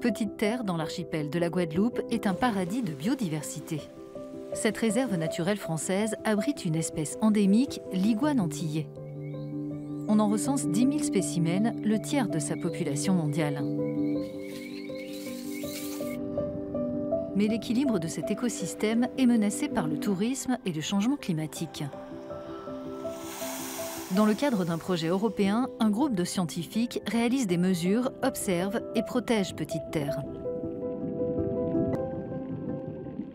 Petite Terre, dans l'archipel de la Guadeloupe, est un paradis de biodiversité. Cette réserve naturelle française abrite une espèce endémique, l'iguane antillais. On en recense 10 000 spécimens, le tiers de sa population mondiale. Mais l'équilibre de cet écosystème est menacé par le tourisme et le changement climatique. Dans le cadre d'un projet européen, un groupe de scientifiques réalise des mesures, observe et protège Petite Terre.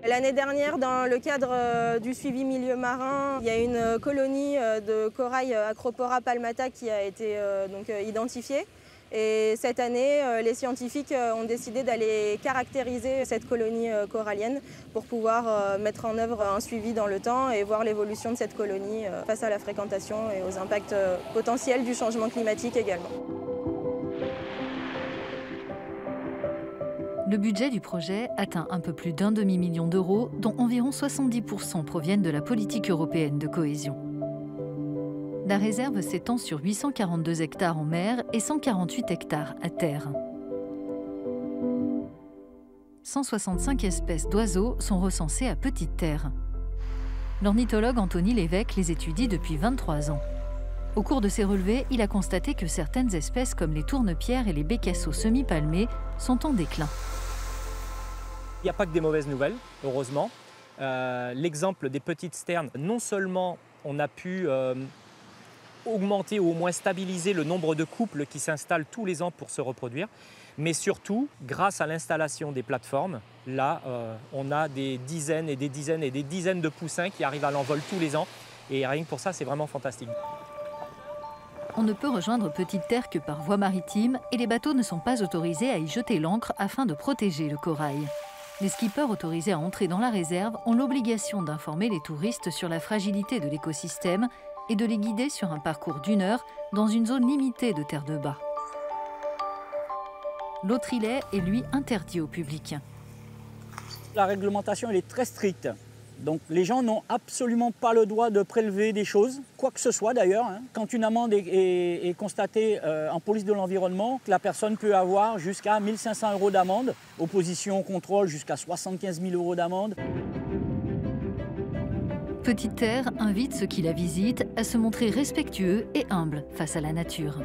L'année dernière, dans le cadre du suivi milieu marin, il y a une colonie de corail Acropora palmata qui a été identifiée. Et cette année, les scientifiques ont décidé d'aller caractériser cette colonie corallienne pour pouvoir mettre en œuvre un suivi dans le temps et voir l'évolution de cette colonie face à la fréquentation et aux impacts potentiels du changement climatique également. Le budget du projet atteint un peu plus d'1 demi-million d'euros, dont environ 70% proviennent de la politique européenne de cohésion. La réserve s'étend sur 842 hectares en mer et 148 hectares à terre. 165 espèces d'oiseaux sont recensées à Petite Terre. L'ornithologue Anthony Lévesque les étudie depuis 23 ans. Au cours de ses relevés, il a constaté que certaines espèces comme les tournepierres et les bécasseaux semi-palmés sont en déclin. Il n'y a pas que des mauvaises nouvelles, heureusement. L'exemple des petites sternes, non seulement on a pu augmenter ou au moins stabiliser le nombre de couples qui s'installent tous les ans pour se reproduire, mais surtout, grâce à l'installation des plateformes, là, on a des dizaines et des dizaines et des dizaines de poussins qui arrivent à l'envol tous les ans. Et rien que pour ça, c'est vraiment fantastique. On ne peut rejoindre Petite Terre que par voie maritime et les bateaux ne sont pas autorisés à y jeter l'ancre afin de protéger le corail. Les skippers autorisés à entrer dans la réserve ont l'obligation d'informer les touristes sur la fragilité de l'écosystème et de les guider sur un parcours d'1 heure dans une zone limitée de terre de bas. L'autre îlet est lui interdit au public. La réglementation elle est très stricte. Donc les gens n'ont absolument pas le droit de prélever des choses, quoi que ce soit d'ailleurs. Quand une amende est constatée en police de l'environnement, la personne peut avoir jusqu'à 1 500 € d'amende, opposition au contrôle jusqu'à 75 000 € d'amende. Petite Terre invite ceux qui la visitent à se montrer respectueux et humbles face à la nature.